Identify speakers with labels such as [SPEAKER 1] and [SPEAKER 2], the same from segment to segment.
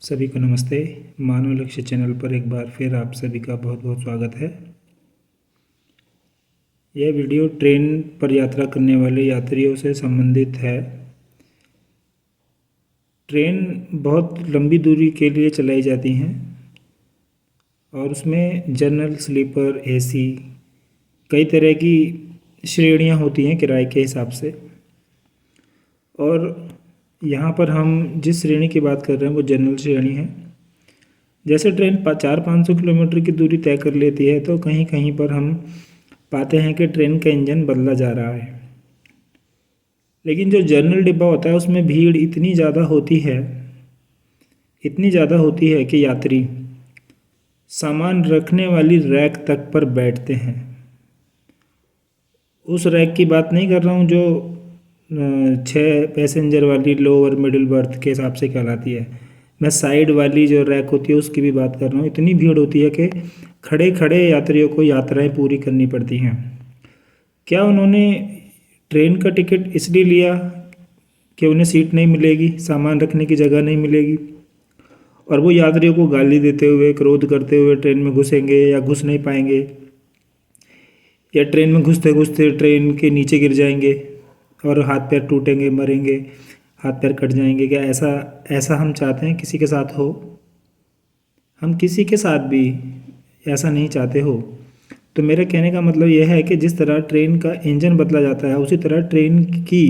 [SPEAKER 1] सभी को नमस्ते। मानव लक्ष्य चैनल पर एक बार फिर आप सभी का बहुत बहुत स्वागत है। यह वीडियो ट्रेन पर यात्रा करने वाले यात्रियों से संबंधित है। ट्रेन बहुत लंबी दूरी के लिए चलाई जाती हैं और उसमें जनरल, स्लीपर, एसी कई तरह की श्रेणियां होती हैं किराए के हिसाब से। और यहाँ पर हम जिस श्रेणी की बात कर रहे हैं वो जनरल श्रेणी है। जैसे ट्रेन 400-500 किलोमीटर की दूरी तय कर लेती है तो कहीं कहीं पर हम पाते हैं कि ट्रेन का इंजन बदला जा रहा है। लेकिन जो जनरल डिब्बा होता है उसमें भीड़ इतनी ज़्यादा होती है कि यात्री सामान रखने वाली रैक तक पर बैठते हैं। उस रैक की बात नहीं कर रहा हूँ जो 6 पैसेंजर वाली लोअर मिडिल बर्थ के हिसाब से कहलाती है। मैं साइड वाली जो रैक होती है उसकी भी बात कर रहा हूँ। इतनी भीड़ होती है कि खड़े खड़े यात्रियों को यात्राएं पूरी करनी पड़ती हैं। क्या उन्होंने ट्रेन का टिकट इसलिए लिया कि उन्हें सीट नहीं मिलेगी, सामान रखने की जगह नहीं मिलेगी, और वो यात्रियों को गाली देते हुए, क्रोध करते हुए ट्रेन में घुसेंगे या घुस नहीं पाएंगे, या ट्रेन में घुसते घुसते ट्रेन के नीचे गिर जाएंगे और हाथ पैर टूटेंगे, मरेंगे, हाथ पैर कट जाएंगे? क्या ऐसा हम चाहते हैं किसी के साथ हो? हम किसी के साथ भी ऐसा नहीं चाहते हो। तो मेरा कहने का मतलब यह है कि जिस तरह ट्रेन का इंजन बदला जाता है उसी तरह ट्रेन की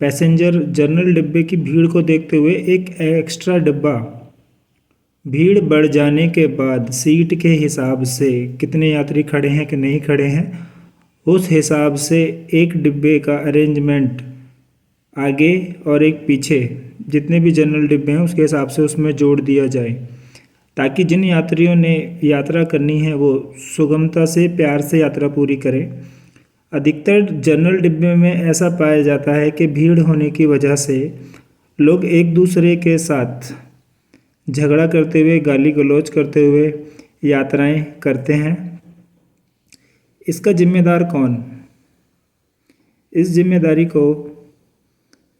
[SPEAKER 1] पैसेंजर जनरल डिब्बे की भीड़ को देखते हुए एक एक्स्ट्रा डिब्बा, भीड़ बढ़ जाने के बाद सीट के हिसाब से कितने यात्री खड़े हैं कि नहीं खड़े हैं उस हिसाब से एक डिब्बे का अरेंजमेंट आगे और एक पीछे, जितने भी जनरल डिब्बे हैं उसके हिसाब से उसमें जोड़ दिया जाए, ताकि जिन यात्रियों ने यात्रा करनी है वो सुगमता से, प्यार से यात्रा पूरी करें। अधिकतर जनरल डिब्बे में ऐसा पाया जाता है कि भीड़ होने की वजह से लोग एक दूसरे के साथ झगड़ा करते हुए, गाली गलौज करते हुए यात्राएं करते हैं। इसका जिम्मेदार कौन? इस जिम्मेदारी को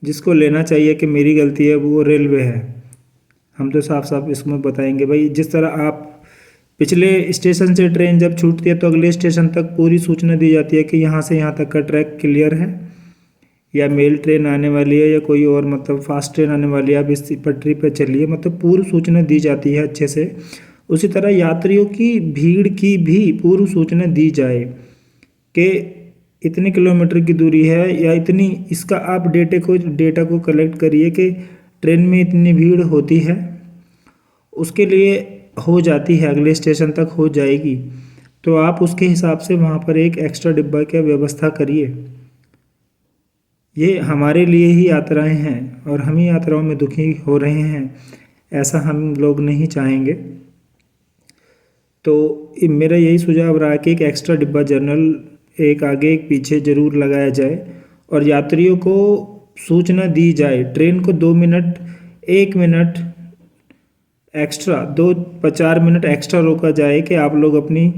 [SPEAKER 1] जिसको लेना चाहिए कि मेरी गलती है वो रेलवे है। हम तो साफ साफ इसमें बताएंगे भाई, जिस तरह आप पिछले स्टेशन से ट्रेन जब छूटती है तो अगले स्टेशन तक पूरी सूचना दी जाती है कि यहाँ से यहाँ तक का ट्रैक क्लियर है, या मेल ट्रेन आने वाली है, या कोई और मतलब फास्ट ट्रेन आने वाली है, आप इस पटरी पर चलिए, मतलब पूरी सूचना दी जाती है अच्छे से। उसी तरह यात्रियों की भीड़ की भी पूर्व सूचना दी जाए कि इतने किलोमीटर की दूरी है या इतनी, इसका आप डेटा को कलेक्ट करिए कि ट्रेन में इतनी भीड़ होती है, उसके लिए हो जाती है, अगले स्टेशन तक हो जाएगी, तो आप उसके हिसाब से वहाँ पर एक एक्स्ट्रा डिब्बा की व्यवस्था करिए। ये हमारे लिए ही यात्राएं हैं और हम ही यात्राओं में दुखी हो रहे हैं, ऐसा हम लोग नहीं चाहेंगे। तो मेरा यही सुझाव रहा कि एक एक्स्ट्रा डिब्बा जनरल एक आगे एक पीछे ज़रूर लगाया जाए और यात्रियों को सूचना दी जाए। ट्रेन को 2 minute, 1 minute extra, 4 minute extra रोका जाए कि आप लोग अपनी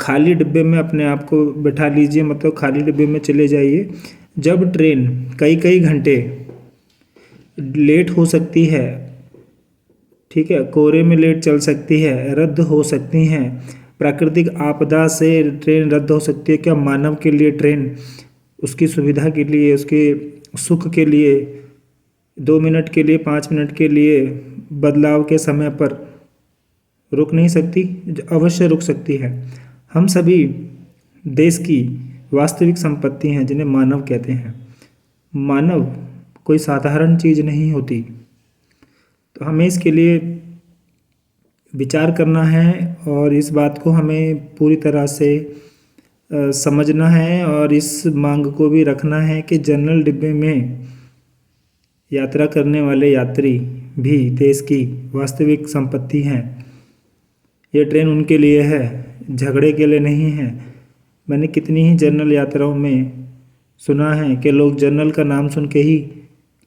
[SPEAKER 1] खाली डिब्बे में अपने आप को बैठा लीजिए, मतलब खाली डिब्बे में चले जाइए। जब ट्रेन कई कई घंटे लेट हो सकती है, ठीक है, कोहरे में लेट चल सकती है, रद्द हो सकती हैं, प्राकृतिक आपदा से ट्रेन रद्द हो सकती है, क्या मानव के लिए ट्रेन उसकी सुविधा के लिए, उसके सुख के लिए 2 मिनट के लिए, 5 मिनट के लिए बदलाव के समय पर रुक नहीं सकती? अवश्य रुक सकती है। हम सभी देश की वास्तविक संपत्ति हैं जिन्हें मानव कहते हैं। मानव कोई साधारण चीज़ नहीं होती, तो हमें इसके लिए विचार करना है और इस बात को हमें पूरी तरह से समझना है और इस मांग को भी रखना है कि जनरल डिब्बे में यात्रा करने वाले यात्री भी देश की वास्तविक संपत्ति हैं। यह ट्रेन उनके लिए है, झगड़े के लिए नहीं है। मैंने कितनी ही जनरल यात्राओं में सुना है कि लोग जनरल का नाम सुन के ही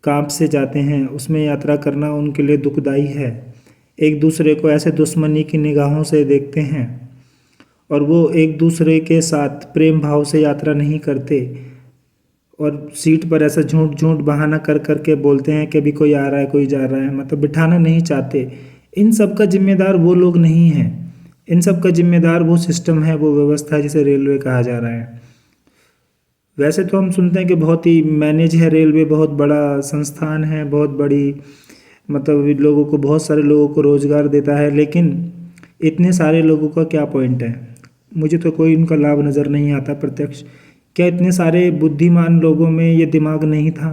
[SPEAKER 1] कांप से जाते हैं। उसमें यात्रा करना उनके लिए दुखदाई है। एक दूसरे को ऐसे दुश्मनी की निगाहों से देखते हैं और वो एक दूसरे के साथ प्रेम भाव से यात्रा नहीं करते और सीट पर ऐसा झूठ झूठ बहाना कर कर के बोलते हैं कि अभी कोई आ रहा है कोई जा रहा है, मतलब बिठाना नहीं चाहते। इन सब का जिम्मेदार वो लोग नहीं हैं, इन सब का जिम्मेदार वो सिस्टम है, वो व्यवस्था है जिसे रेलवे कहा जा रहा है। वैसे तो हम सुनते हैं कि बहुत ही मैनेज है रेलवे, बहुत बड़ा संस्थान है, बहुत बड़ी, मतलब लोगों को, बहुत सारे लोगों को रोज़गार देता है, लेकिन इतने सारे लोगों का क्या पॉइंट है? मुझे तो कोई उनका लाभ नज़र नहीं आता प्रत्यक्ष। क्या इतने सारे बुद्धिमान लोगों में ये दिमाग नहीं था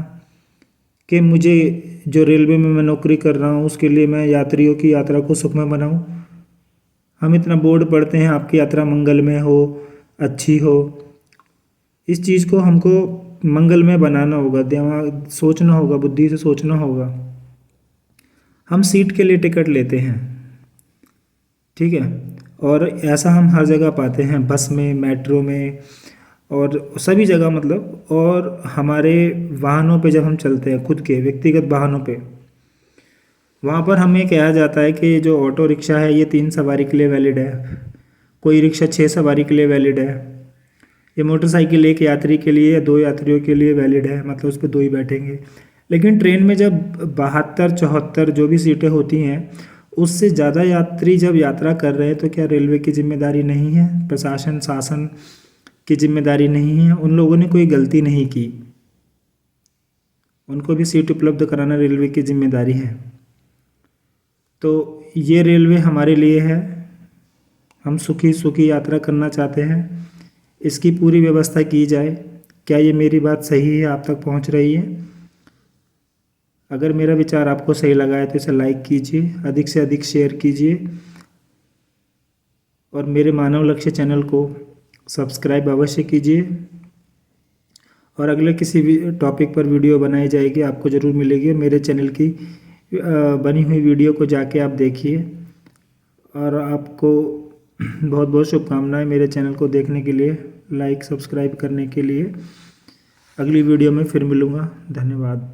[SPEAKER 1] कि मुझे जो रेलवे में मैं नौकरी कर रहा हूँ उसके लिए मैं यात्रियों की यात्रा को सुखमय बनाऊँ? हम इतना बोर्ड पढ़ते हैं आपकी यात्रा मंगलमय हो, अच्छी हो। इस चीज़ को हमको मंगलमय बनाना होगा, दिमाग सोचना होगा, बुद्धि से सोचना होगा। हम सीट के लिए टिकट लेते हैं, ठीक है, और ऐसा हम हर जगह पाते हैं, बस में, मेट्रो में और सभी जगह, मतलब। और हमारे वाहनों पे जब हम चलते हैं, खुद के व्यक्तिगत वाहनों पे, वहाँ पर हमें कहा जाता है कि जो ऑटो रिक्शा है ये 3 सवारी के लिए वैलिड है, कोई रिक्शा 6 सवारी के लिए वैलिड है, ये मोटरसाइकिल 1 यात्री के लिए या 2 यात्रियों के लिए वैलिड है, मतलब उस पर 2 ही बैठेंगे। लेकिन ट्रेन में जब 72 74 जो भी सीटें होती हैं, उससे ज़्यादा यात्री जब यात्रा कर रहे हैं, तो क्या रेलवे की जिम्मेदारी नहीं है, प्रशासन शासन की जिम्मेदारी नहीं है? उन लोगों ने कोई गलती नहीं की, उनको भी सीट उपलब्ध कराना रेलवे की जिम्मेदारी है। तो ये रेलवे हमारे लिए है, हम सुखी सुखी यात्रा करना चाहते हैं, इसकी पूरी व्यवस्था की जाए। क्या ये मेरी बात सही है, आप तक पहुंच रही है? अगर मेरा विचार आपको सही लगा है तो इसे लाइक कीजिए, अधिक से अधिक शेयर कीजिए और मेरे मानव लक्ष्य चैनल को सब्सक्राइब अवश्य कीजिए। और अगले किसी भी टॉपिक पर वीडियो बनाई जाएगी, आपको ज़रूर मिलेगी। मेरे चैनल की बनी हुई वीडियो को जाके आप देखिए, और आपको बहुत बहुत शुभकामनाएं मेरे चैनल को देखने के लिए, लाइक सब्सक्राइब करने के लिए। अगली वीडियो में फिर मिलूँगा, धन्यवाद।